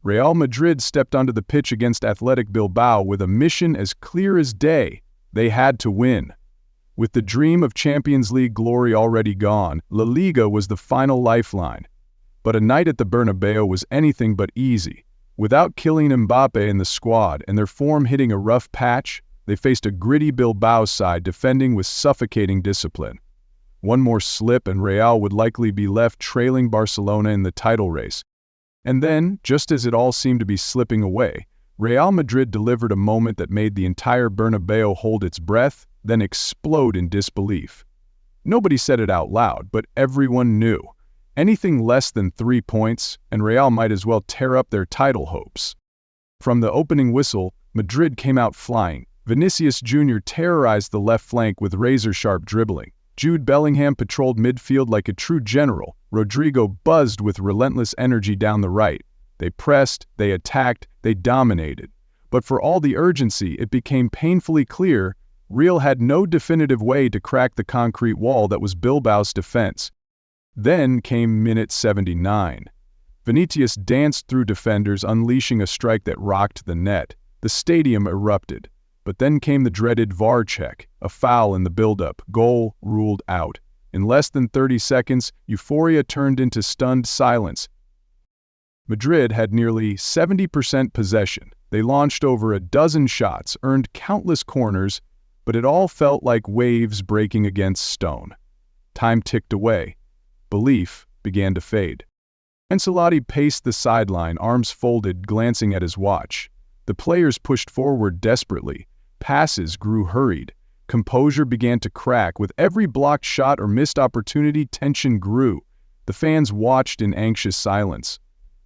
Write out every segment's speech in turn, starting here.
Real Madrid stepped onto the pitch against Athletic Bilbao with a mission as clear as day. They had to win. With the dream of Champions League glory already gone, La Liga was the final lifeline. But a night at the Bernabéu was anything but easy. Without Kylian Mbappé in the squad and their form hitting a rough patch, they faced a gritty Bilbao side defending with suffocating discipline. One more slip and Real would likely be left trailing Barcelona in the title race. And then, just as it all seemed to be slipping away, Real Madrid delivered a moment that made the entire Bernabéu hold its breath, then explode in disbelief. Nobody said it out loud, but everyone knew. Anything less than 3 points, and Real might as well tear up their title hopes. From the opening whistle, Madrid came out flying. Vinícius Junior terrorized the left flank with razor-sharp dribbling. Jude Bellingham patrolled midfield like a true general. Rodrigo buzzed with relentless energy down the right. They pressed, they attacked, they dominated. But for all the urgency, it became painfully clear Real had no definitive way to crack the concrete wall that was Bilbao's defense. Then came minute 79. Vinicius danced through defenders, unleashing a strike that rocked the net. The stadium erupted. But then came the dreaded VAR check, a foul in the build-up, goal ruled out. In less than 30 seconds, euphoria turned into stunned silence. Madrid had nearly 70% possession. They launched over a dozen shots, earned countless corners, but it all felt like waves breaking against stone. Time ticked away. Belief began to fade. Ancelotti paced the sideline, arms folded, glancing at his watch. The players pushed forward desperately. Passes grew hurried. Composure began to crack. With every blocked shot or missed opportunity, tension grew. The fans watched in anxious silence.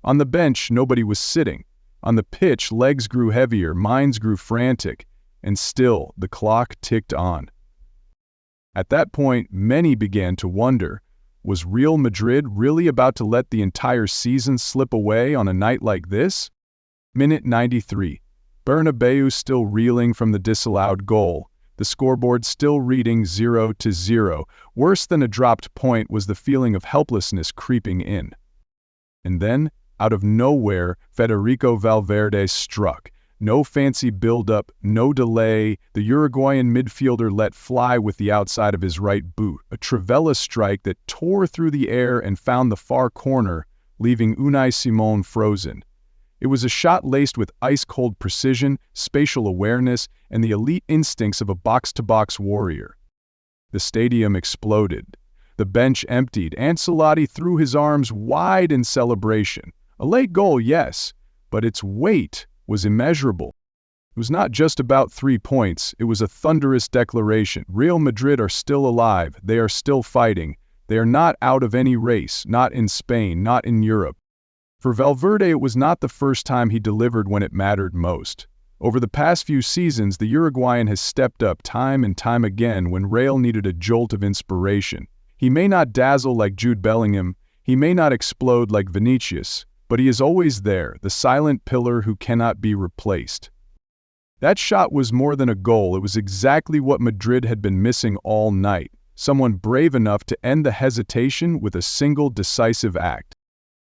On the bench, nobody was sitting. On the pitch, legs grew heavier, minds grew frantic, and still the clock ticked on. At that point, many began to wonder, was Real Madrid really about to let the entire season slip away on a night like this? Minute 93. Bernabéu still reeling from the disallowed goal. The scoreboard still reading 0-0. Worse than a dropped point was the feeling of helplessness creeping in. And then, out of nowhere, Federico Valverde struck. No fancy build-up, no delay. The Uruguayan midfielder let fly with the outside of his right boot, a trivela strike that tore through the air and found the far corner, leaving Unai Simón frozen. It was a shot laced with ice-cold precision, spatial awareness, and the elite instincts of a box-to-box warrior. The stadium exploded. The bench emptied. Ancelotti threw his arms wide in celebration. A late goal, yes, but its weight was immeasurable. It was not just about 3 points, it was a thunderous declaration. Real Madrid are still alive, they are still fighting. They are not out of any race, not in Spain, not in Europe. For Valverde, it was not the first time he delivered when it mattered most. Over the past few seasons, the Uruguayan has stepped up time and time again when Real needed a jolt of inspiration. He may not dazzle like Jude Bellingham, he may not explode like Vinicius, but he is always there, the silent pillar who cannot be replaced. That shot was more than a goal, it was exactly what Madrid had been missing all night. Someone brave enough to end the hesitation with a single decisive act.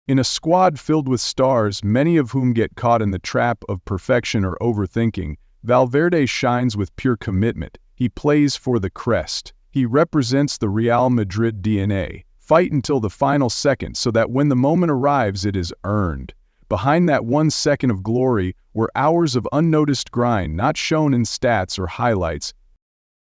In a squad filled with stars, many of whom get caught in the trap of perfection or overthinking, Valverde shines with pure commitment. He plays for the crest. He represents the Real Madrid DNA. Fight until the final second so that when the moment arrives, it is earned. Behind that 1 second of glory were hours of unnoticed grind, not shown in stats or highlights.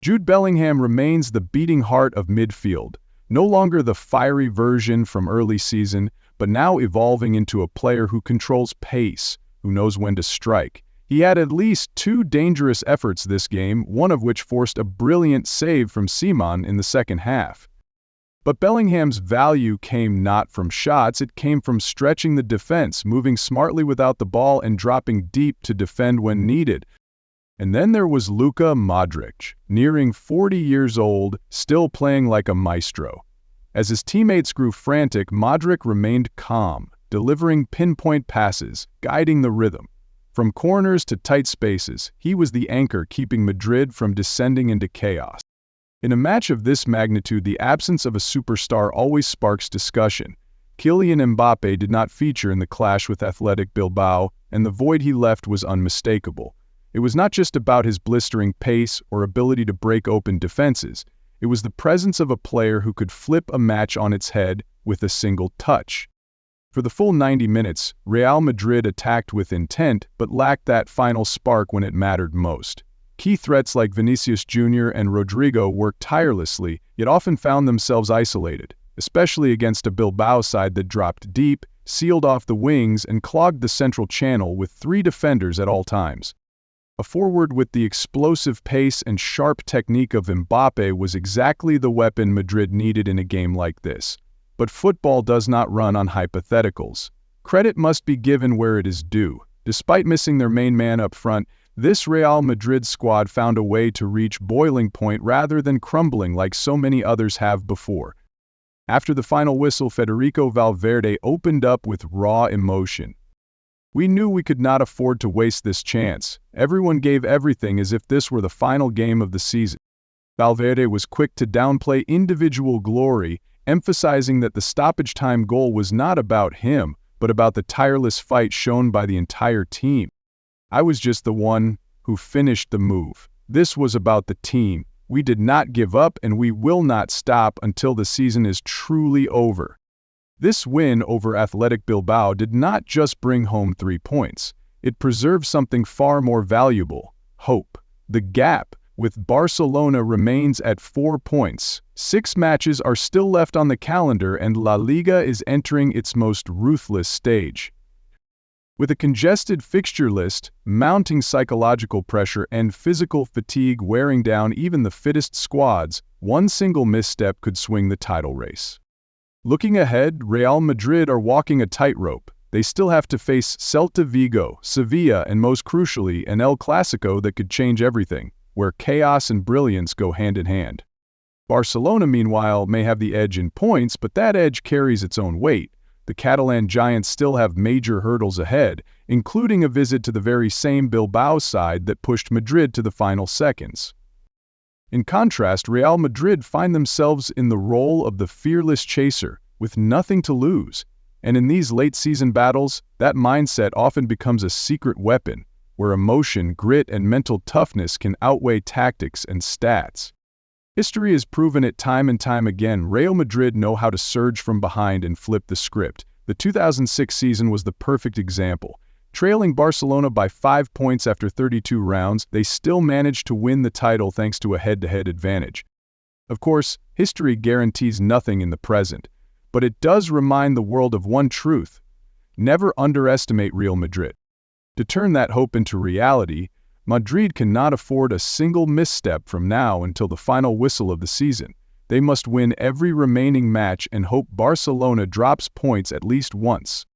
Jude Bellingham remains the beating heart of midfield, no longer the fiery version from early season, but now evolving into a player who controls pace, who knows when to strike. He had at least 2 dangerous efforts this game, one of which forced a brilliant save from Simón in the second half. But Bellingham's value came not from shots, it came from stretching the defense, moving smartly without the ball and dropping deep to defend when needed. And then there was Luka Modrić, nearing 40 years old, still playing like a maestro. As his teammates grew frantic, Modric remained calm, delivering pinpoint passes, guiding the rhythm. From corners to tight spaces, he was the anchor keeping Madrid from descending into chaos. In a match of this magnitude, the absence of a superstar always sparks discussion. Kylian Mbappé did not feature in the clash with Athletic Bilbao, and the void he left was unmistakable. It was not just about his blistering pace or ability to break open defenses. It was the presence of a player who could flip a match on its head with a single touch. For the full 90 minutes, Real Madrid attacked with intent but lacked that final spark when it mattered most. Key threats like Vinícius Junior and Rodrigo worked tirelessly, yet often found themselves isolated, especially against a Bilbao side that dropped deep, sealed off the wings, and clogged the central channel with 3 defenders at all times. A forward with the explosive pace and sharp technique of Mbappe was exactly the weapon Madrid needed in a game like this. But football does not run on hypotheticals. Credit must be given where it is due. Despite missing their main man up front, this Real Madrid squad found a way to reach boiling point rather than crumbling like so many others have before. After the final whistle, Federico Valverde opened up with raw emotion. "We knew we could not afford to waste this chance. Everyone gave everything as if this were the final game of the season." Valverde was quick to downplay individual glory, emphasizing that the stoppage time goal was not about him, but about the tireless fight shown by the entire team. "I was just the one who finished the move. This was about the team. We did not give up and we will not stop until the season is truly over." This win over Athletic Bilbao did not just bring home 3 points. It preserved something far more valuable: hope. The gap with Barcelona remains at 4 points. 6 matches are still left on the calendar and La Liga is entering its most ruthless stage. With a congested fixture list, mounting psychological pressure, and physical fatigue wearing down even the fittest squads, one single misstep could swing the title race. Looking ahead, Real Madrid are walking a tightrope. They still have to face Celta Vigo, Sevilla, and most crucially, an El Clasico that could change everything, where chaos and brilliance go hand in hand. Barcelona, meanwhile, may have the edge in points, but that edge carries its own weight. The Catalan giants still have major hurdles ahead, including a visit to the very same Bilbao side that pushed Madrid to the final seconds. In contrast, Real Madrid find themselves in the role of the fearless chaser, with nothing to lose. And in these late-season battles, that mindset often becomes a secret weapon, where emotion, grit, and mental toughness can outweigh tactics and stats. History has proven it time and time again. Real Madrid know how to surge from behind and flip the script. The 2006 season was the perfect example. Trailing Barcelona by 5 points after 32 rounds, they still managed to win the title thanks to a head-to-head advantage. Of course, history guarantees nothing in the present, but it does remind the world of one truth: never underestimate Real Madrid. To turn that hope into reality, Madrid cannot afford a single misstep from now until the final whistle of the season. They must win every remaining match and hope Barcelona drops points at least once.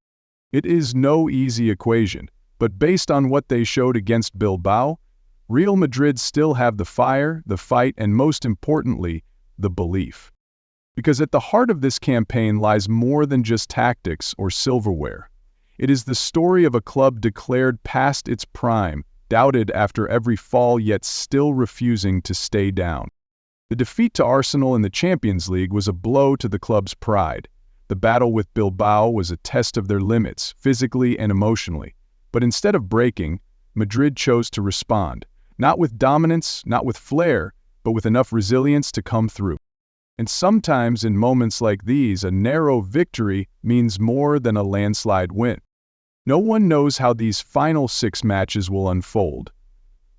It is no easy equation, but based on what they showed against Bilbao, Real Madrid still have the fire, the fight, and most importantly, the belief. Because at the heart of this campaign lies more than just tactics or silverware. It is the story of a club declared past its prime, doubted after every fall yet still refusing to stay down. The defeat to Arsenal in the Champions League was a blow to the club's pride. The battle with Bilbao was a test of their limits, physically and emotionally. But instead of breaking, Madrid chose to respond. Not with dominance, not with flair, but with enough resilience to come through. And sometimes in moments like these, a narrow victory means more than a landslide win. No one knows how these final 6 matches will unfold.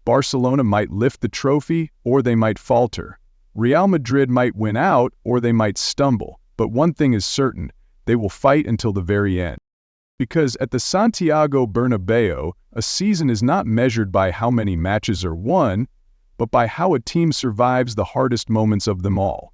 Barcelona might lift the trophy, or they might falter. Real Madrid might win out, or they might stumble. But one thing is certain: they will fight until the very end. Because at the Santiago Bernabéu, a season is not measured by how many matches are won, but by how a team survives the hardest moments of them all.